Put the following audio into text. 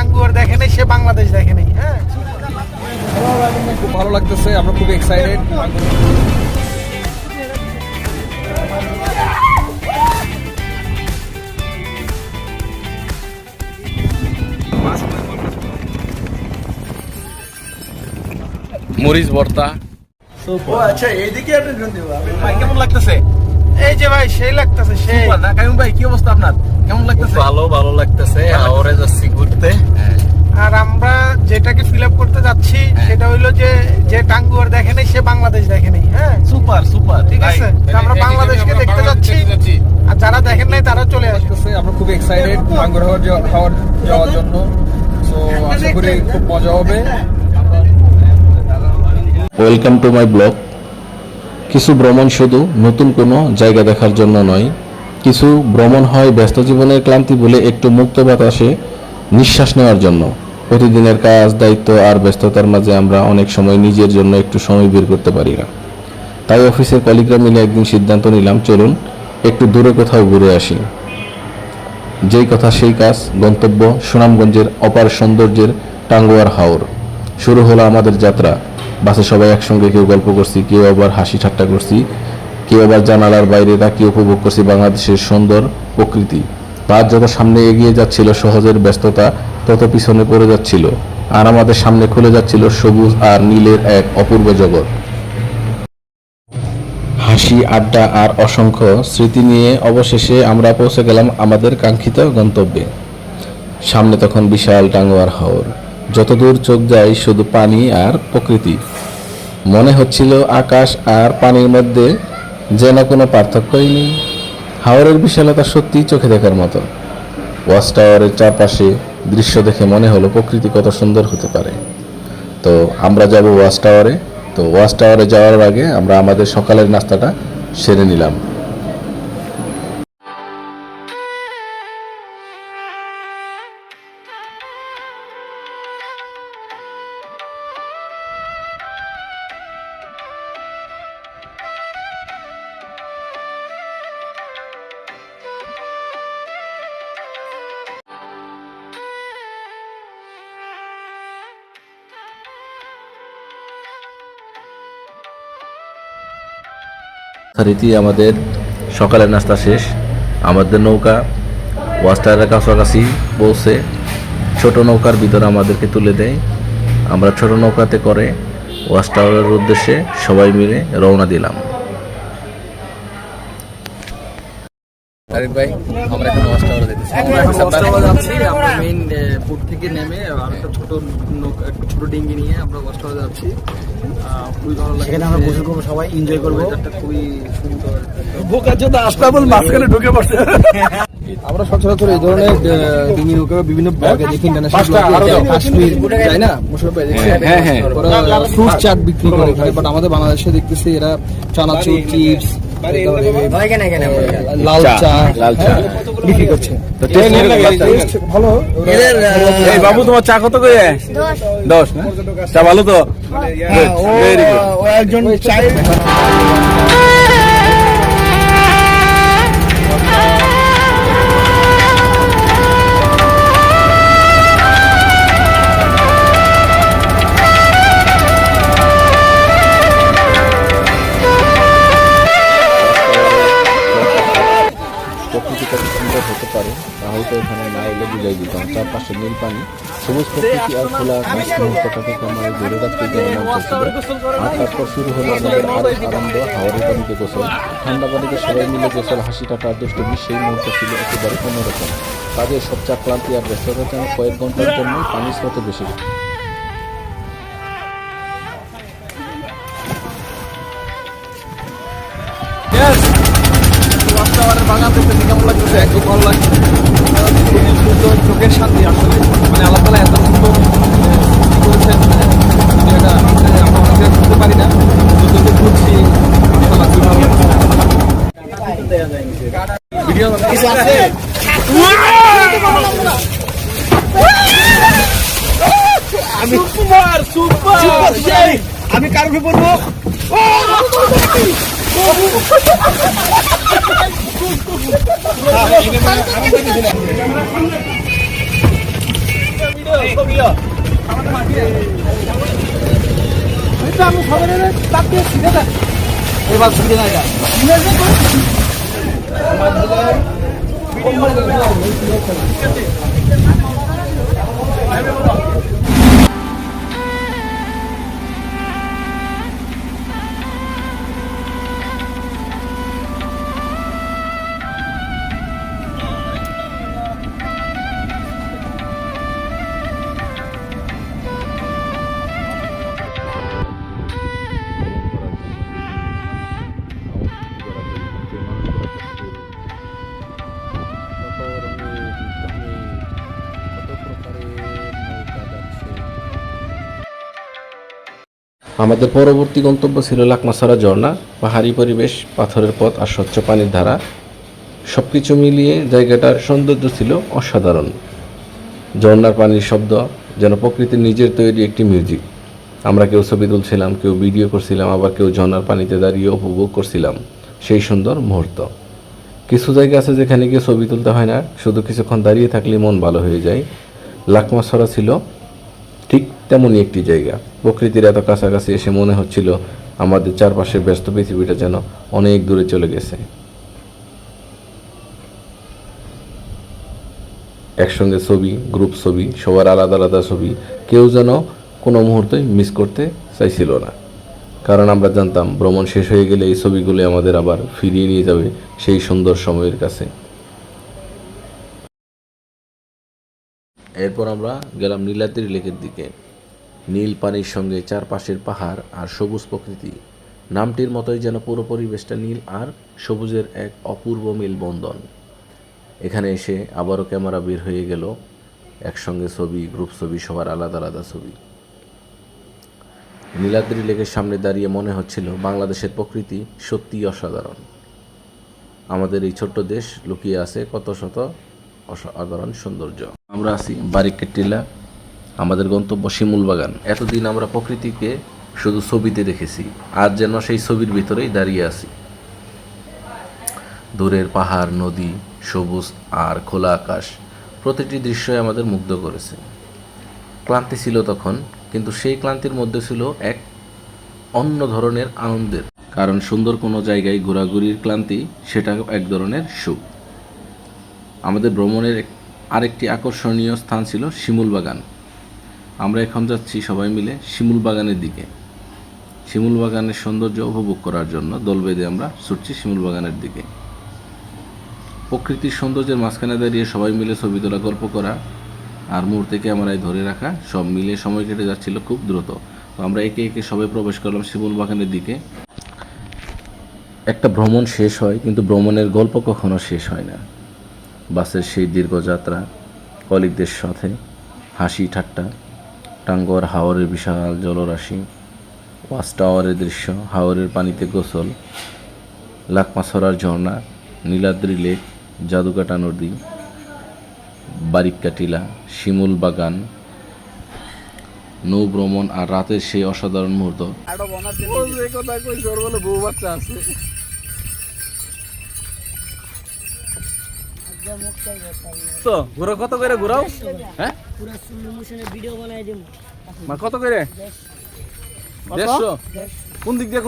টাঙ্গুয়ার দেখে নাই, সে বাংলাদেশ দেখে নাই। হ্যাঁ, খুব ভালো লাগতেছে, আমরা খুব এক্সাইটেড। মরিচ ভর্তা। আচ্ছা, এইদিকে একটা ভাই কেমন লাগতেছে? এই যে ভাই সেই লাগতেছে, সেই না কাইম ভাই, কি অবস্থা আপনার? কেমন লাগতেছে? ভালো লাগতেছে। হাওরে যাচ্ছি ঘুরতে। আর আমরা যেটাকে ফিল আপ করতে যাচ্ছি সেটা হইলো যে টাঙ্গুয়ার দেখে নাই, সে বাংলাদেশ দেখে নাই। হ্যাঁ, সুপার সুপার, ঠিক আছে। তো আমরা বাংলাদেশকে দেখতে যাচ্ছি, আর যারা দেখেন নাই তারা চলে আসবে। আমরা খুব এক্সাইটেড টাঙ্গুয়ার হাওর যাওয়ার জন্য। সো আশা করি খুব মজা হবে। Welcome to my blog. কিছু ভ্রমণ শুধু নতুন কোনো জায়গা দেখার জন্য নয়, কিছু ভ্রমণ হয় ব্যস্ত জীবনের ক্লান্তি ভুলে একটু মুক্ত বাতাসে নিঃশ্বাস নেওয়ার জন্য। প্রতিদিনের কাজ, দায়িত্ব আর ব্যস্ততার মাঝে আমরা অনেক সময় নিজের জন্য একটু সময় বের করতে পারি না। তাই অফিসের কলিগরা মিলে একদিন সিদ্ধান্ত নিলাম, চলুন একটু দূরে কোথাও ঘুরে আসি। যেই কথা সেই কাজ, গন্তব্য সুনামগঞ্জের অপার সৌন্দর্যের টাঙ্গুয়ার হাওর। শুরু হলো আমাদের যাত্রা। বাসে সবাই একসঙ্গে, কেউ গল্প করছি, কেউ আবার হাসি ঠাট্টা করছি, কেউ আবার জানালার বাইরে তাকিয়ে উপভোগ করছি বাংলাদেশের সুন্দর প্রকৃতি। বাস যত সামনে এগিয়ে যাচ্ছিল, সহজের ব্যস্ততা তত পিছনে পড়ে যাচ্ছিল, আর আমাদের সামনে খুলে যাচ্ছিল সবুজ আর নীলের এক অপূর্ব জগৎ। হাসি, আড্ডা আর অসংখ্য স্মৃতি নিয়ে অবশেষে আমরা পৌঁছে গেলাম আমাদের কাঙ্ক্ষিত গন্তব্যে। সামনে তখন বিশাল টাঙ্গুয়ার হাওর। যতদূর চোখ যায় শুধু পানি আর প্রকৃতি। মনে হচ্ছিল আকাশ আর পানির মধ্যে যেন কোনো পার্থক্যই নেই। হাওরের বিশালতা সত্যি চোখে দেখার মতো। ওয়াচ টাওয়ারের চারপাশে দৃশ্য দেখে মনে হলো প্রকৃতি কত সুন্দর হতে পারে। তো আমরা যাব ওয়াচ টাওয়ারে। তো ওয়াচ টাওয়ারে যাওয়ার আগে আমরা আমাদের সকালের নাস্তাটা সেরে নিলাম। রীতি আমাদের সকালের নাস্তা শেষ। আমাদের নৌকা ওয়াচ টাওয়ারের কাছাকাছি পৌঁছে ছোট নৌকার ভিতরে আমাদেরকে তুলে দেয়। আমরা ছোট নৌকাতে করে ওয়াচ টাওয়ারের উদ্দেশ্যে সবাই মিলে রওনা দিলাম। আরিফ ভাই, আমরা এখন ওয়াচ টাওয়ারে যাচ্ছি। আমরা মেইন বোট থেকে নেমে আর একটা ছোট ডিঙ্গি নিয়ে আমরা ওয়াচ টাওয়ারে যাচ্ছি। খুবই ভালো লাগে। সেখানে আমরা গোসল করবো, সবাই এনজয় করবো। এটা খুবই সুন্দর। বোকার জন্য আস্তাবল মাঝখানে ঢুকে পড়ছে। আমরা সচরাচর এই ধরনের ডিঙি নৌকা বিভিন্ন ব্লগে দেখি, কাশ্মীর তাই না, মুশারফ ফ্রুট চাট বিক্রি করে এখানে। বাট আমাদের বাংলাদেশে দেখতেছি এরা চানাচুর, চিপস, লাল চা বিক্রি করছে। ভালো। বাবু, তোমার চা কত করে? 10 না? চা ভালো তো? একজন চাই। প্রকৃতি কত সুন্দর হতে পারে তা হয়তো এখানে না এলে বুঝাই দিতাম। চারপাশে নীল পানি, সবুজ প্রকৃতি আর খোলা আকাশ মুহূর্তটাকে ক্যামেরায় ধরে রাখতে যেন মন ছিল। আর তারপর শুরু হলো আমাদের আরো আনন্দ। হাওরের পানিতে গোসল, ঠান্ডা পানিতে সবাই মিলে গোসল, হাসি টাটা দুষ্টুমি। সেই মুহূর্ত ছিল একেবারে অন্যরকম। কাজের সবচেয়ে ক্লান্তি আর ব্যস্ততা যেন কয়েক ঘন্টার জন্য পানির স্রোতে বেশি। বাগান দেখতে কেমন লাগতেছে? একদম ভালো লাগছে। খুবই সুন্দর, চোখের শান্তি আসলে। মানে আল্লাহ তাআলা এত সুন্দর করেছেন, যেটা আমরা অনেকে বুঝতে পারি না। যতটুকু ঘুরছি ভিডিও কিছু আছে। আমি সুপার সুপার সেই আমি কার উপরে পড়বো? আমি সবাই তার দিয়ে ছিঁড়ে যাচ্ছি এবার সুবিধা না এটা আমাদের পরবর্তী গন্তব্য ছিল লাকমাছড়া ঝর্ণা। পাহাড়ি পরিবেশ, পাথরের পথ আর স্বচ্ছ পানির ধারা, সবকিছু মিলিয়ে জায়গাটার সৌন্দর্য ছিল অসাধারণ। ঝর্ণার পানির শব্দ যেন প্রকৃতির নিজের তৈরি একটি মিউজিক। আমরা কেউ ছবি তুলছিলাম, কেউ ভিডিও করছিলাম, আবার কেউ ঝর্ণার পানিতে দাঁড়িয়ে উপভোগ করছিলাম সেই সুন্দর মুহূর্ত। কিছু জায়গা আছে যেখানে গিয়ে ছবি তুলতে হয় না, শুধু কিছুক্ষণ দাঁড়িয়ে থাকলে মন ভালো হয়ে যায়। লাকমাছড়া ছিল ঠিক তেমনই একটি জায়গা। প্রকৃতির এত কাছাকাছি এসে মনে হচ্ছিল আমাদের চারপাশের ব্যস্ত পৃথিবীটা যেন অনেক দূরে চলে গেছে। একসঙ্গে ছবি, গ্রুপ ছবি, সবার আলাদা আলাদা ছবি, কেউ যেন কোনো মুহূর্তই মিস করতে চাইছিল না। কারণ আমরা জানতাম ভ্রমণ শেষ হয়ে গেলে এই ছবিগুলো আমাদের আবার ফিরিয়ে নিয়ে যাবে সেই সুন্দর সময়ের কাছে। এরপর আমরা গেলাম নীলাদ্রি লেকের দিকে। নীল পানির সঙ্গে চারপাশের পাহাড় আর সবুজ প্রকৃতি, নামটির মতোই যেন পুরো পরিবেশটা নীল আর সবুজের এক অপূর্ব মেলবন্ধন। এখানে এসে আবারও ক্যামেরা বের হয়ে গেল, একসঙ্গে ছবি, গ্রুপ ছবি, সবার আলাদা আলাদা ছবি। নীলাদ্রি লেকের সামনে দাঁড়িয়ে মনে হচ্ছিল বাংলাদেশের প্রকৃতি সত্যিই অসাধারণ। আমাদের এই ছোট্ট দেশ লুকিয়ে আছে কত শত অসাধারণ সৌন্দর্য। আমরা আছি বারিকের টিলা, আমাদের গন্তব্য শিমুল বাগান। এতদিন আমরা প্রকৃতিকে শুধু ছবিতে দেখেছি, আর যেন সেই ছবির ভিতরেই দাঁড়িয়ে আছি। দূরের পাহাড়, নদী, সবুজ আর খোলা আকাশ, প্রতিটি দৃশ্যই আমাদের মুগ্ধ করেছে। ক্লান্তি ছিল তখন, কিন্তু সেই ক্লান্তির মধ্যে ছিল এক অন্য ধরনের আনন্দের। কারণ সুন্দর কোনো জায়গায় ঘোরাঘুরির ক্লান্তি সেটা এক ধরনের সুখ। আমাদের ভ্রমণের আরেকটি আকর্ষণীয় স্থান ছিল শিমুল বাগান। আমরা এখন যাচ্ছি সবাই মিলে শিমুল বাগানের দিকে। শিমুল বাগানের সৌন্দর্য উপভোগ করার জন্য দল বেঁধে আমরা ছুটছি শিমুল বাগানের দিকে। প্রকৃতির সৌন্দর্যের মাঝখানে দাঁড়িয়ে সবাই মিলে ছবি তোলা, গল্প করা আর মুহূর্তে ক্যামেরায় ধরে রাখা, সব মিলে সময় কেটে যাচ্ছিল খুব দ্রুত। তো আমরা একে একে সবাই প্রবেশ করলাম শিমুল বাগানের দিকে। একটা ভ্রমণ শেষ হয়, কিন্তু ভ্রমণের গল্প কখনো শেষ হয় না। বাসের সেই দীর্ঘ যাত্রা, কলিগদের সাথে হাসি ঠাট্টা, টাঙ্গুয়ার হাওরের বিশাল জলরাশি, ওয়াচ টাওয়ারের দৃশ্য, হাওরের পানিতে গোসল, লাকমাছড়ার ঝর্ণা, নীলাদ্রি লেক, জাদুকাটা নদী, বারিক্কা টিলা, শিমুল বাগান, নৌ ভ্রমণ আর রাতের সেই অসাধারণ মুহূর্ত। তো ঘুরো কত করে ঘুরাও? হ্যাঁ, পুরো স্লো মোশনে ভিডিও বানাই দেব। কত করে? 150। কোন দিক দিয়ে